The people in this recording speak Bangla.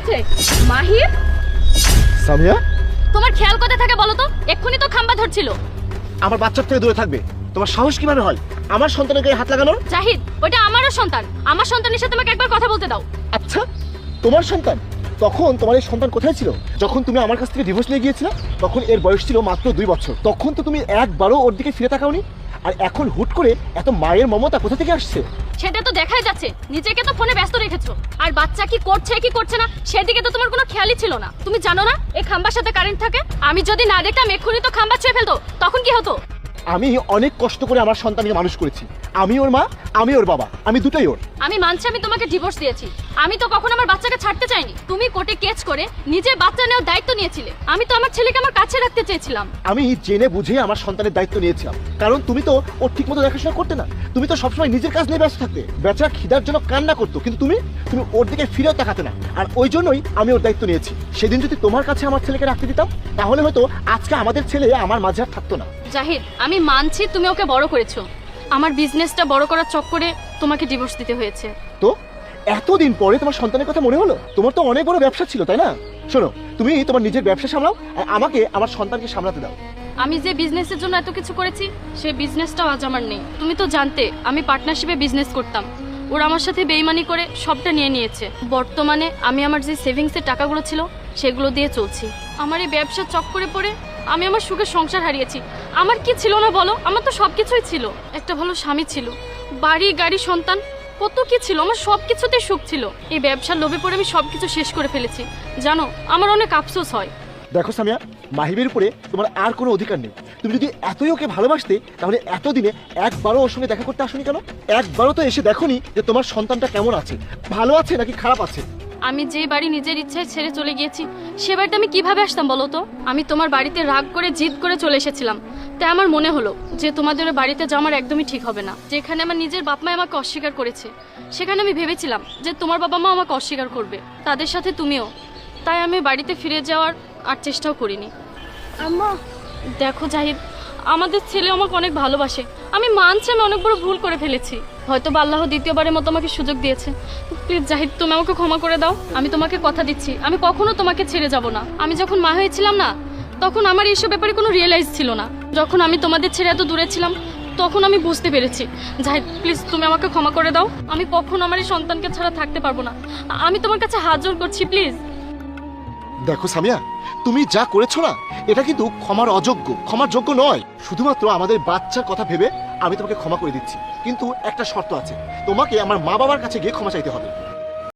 হয়েছে? মাহির, সামিয়া, তোমার খেয়াল কোথায় থাকে বলো তো? এক্ষুনি তো খাম্বা ধরছিল। আমার বাচ্চার থেকে দূরে থাকবে। তোমার সাহস কিভাবে হয় আমার সন্তানের গায়ে হাত লাগানোর? জাহিদ, ওটা আমারও সন্তান। আমার সন্তানের সাথে তোমাকে একবার কথা বলতে দাও। আচ্ছা, তোমার সন্তান? তখন তোমার এই সন্তান কোথায় ছিল? যখন তুমি আমার কাছ থেকে ডিভোর্স নিয়ে গিয়েছিলে তখন এর বয়স ছিল মাত্র 2 বছর। তখন তো তুমি একবারও ওর দিকে ফিরে তাকাওনি। আর এখন হুট করে এত মায়ের মমতা কোথা থেকে আসছে? সেটা তো দেখাই যাচ্ছে, নিজেকে তো ফোনে ব্যস্ত রেখেছো। আর বাচ্চা কি করছে কি করছে না সেদিকে তো তোমার কোনো খেয়ালই ছিল না। তুমি জানো না এই খাম্বার সাথে কারেন্ট থাকে? আমি যদি না দেখতাম এক্ষুনি তো খাম্বা ছুঁয়ে ফেলতো, তখন কি হতো? আমি অনেক কষ্ট করে আমার সন্তানকে মানুষ করেছি। আমি ওর মা, আমি ওর বাবা, আমি দুটোই ওর। আমি মানছি আমি তোমাকে ডিভোর্স দিয়েছি। আমি তো কখনো আমার বাচ্চাকে ছাড়তে চাইনি। তুমি কোর্টে কেস করে নিজের বাচ্চা নেওয়ার দায়িত্ব নিয়েছিলে। আমি তো আমার ছেলেকে আমার কাছে রাখতে চেয়েছিলাম। আমি জেনে বুঝে আমার সন্তানের দায়িত্ব নিয়েছিলাম, কারণ তুমি তো ওর ঠিক মতো দেখাশোনা করতে না। তুমি তো সবসময় নিজের কাজ নিয়ে ব্যস্ত থাকতে। বেচারা খিদার জন্য কান্না করতো, কিন্তু তুমি ওর দিকে ফিরেও তাকাতে না। আর ওই জন্যই আমি ওর দায়িত্ব নিয়েছি। সেদিন যদি তোমার কাছে আমার ছেলেকে রাখতে দিতাম তাহলে হয়তো আজকে আমাদের ছেলে আমার মাঝে আর থাকতো না। জাহিদ, আমি মানছি তুমি ওকে বড় করেছো। আমার বিজনেসটা বড় করার চক্করে তোমাকে ডিভোর্স দিতে হয়েছে। তো এতদিন পরে তোমার সন্তানের কথা মনে হলো? তোমার তো অনেক বড় ব্যবসা ছিল, তাই না? শোনো, তুমি তোমার নিজের ব্যবসা সামলাও আর আমাকে আমার সন্তানকে সামলাতে দাও। আমি যে বিজনেসের জন্য এত কিছু করেছি সেই বিজনেসটাও আজ আমার নেই। তুমি তো জানতে আমি পার্টনারশিপে বিজনেস করতাম। ওরা আমার সাথে বেইমানি করে সবটা নিয়ে নিয়েছে। বর্তমানে আমি আমার যে সেভিংসের টাকাগুলো ছিল সেগুলো দিয়ে চলছি। আমার এই ব্যবসার চক্করে পড়ে আমি আমার সুখের সংসার হারিয়েছি। আমার কি ছিল না বলো? আমার তো সব কিছুই ছিল। একটা ভালো স্বামী ছিল, বাড়ি গাড়ি সন্তান, কত কি ছিল। আমার সব কিছুতে সুখ ছিল। এই ব্যবসার লোভে পড়ে আমি সব কিছু শেষ করে ফেলেছি। জানো, আমার অনেক আফসোস হয়। দেখো সামিয়া, মাহিবের উপরে তোমার আর কোনো অধিকার নেই। তুমি যদি এতই ওকে ভালোবাসতে তাহলে এতদিনে একবারও ওর সঙ্গে দেখা করতে আসনি কেন? একবারও তো এসে দেখোনি যে তোমার সন্তানটা কেমন আছে, ভালো আছে নাকি খারাপ আছে। আমি যে বাড়ি নিজের ইচ্ছায় ছেড়ে চলে গিয়েছি সে বাড়িতে আমি কিভাবে আসতাম বলো তো? আমি তোমার বাড়িতে রাগ করে জিদ করে চলে এসেছিলাম। তাই আমার মনে হলো যে তোমাদের বাড়িতে যাওয়া আমার একদমই ঠিক হবে না। যেখানে আমার নিজের বাপ মা আমাকে অস্বীকার করেছে সেখানে আমি ভেবেছিলাম যে তোমার বাবা মা আমাকে অস্বীকার করবে, তাদের সাথে তুমিও। তাই আমি বাড়িতে ফিরে যাওয়ার আর চেষ্টাও করিনি। আম্মা, দেখো জাহিদ, আমাদের ছেলে আমাকে অনেক ভালোবাসে। আমি মানছি আমি অনেক বড় ভুল করে ফেলেছি। হয়তো আল্লাহ দ্বিতীয়বারের মতো আমাকে সুযোগ দিয়েছে। প্লিজ জাহিদ, তুমি আমাকে ক্ষমা করে দাও। আমি তোমাকে কথা দিচ্ছি আমি কখনো তোমাকে ছেড়ে যাব না। আমি যখন মা হয়েছিলাম না তখন আমার এইসব ব্যাপারে কোনো রিয়েলাইজ ছিল না। যখন আমি তোমাদের ছেড়ে এত দূরে ছিলাম তখন আমি বুঝতে পেরেছি। জাহিদ, প্লিজ তুমি আমাকে ক্ষমা করে দাও। আমি কখনো আমার এই সন্তানকে ছাড়া থাকতে পারবো না। আমি তোমার কাছে হাত জোড় করছি, প্লিজ। দেখো সামিয়া, তুমি যা করেছো না এটা কিন্তু ক্ষমার অযোগ্য, ক্ষমার যোগ্য নয়। শুধুমাত্র আমাদের বাচ্চার কথা ভেবে আমি তোমাকে ক্ষমা করে দিচ্ছি, কিন্তু একটা শর্ত আছে। তোমাকে আমার মা বাবার কাছে গিয়ে ক্ষমা চাইতে হবে।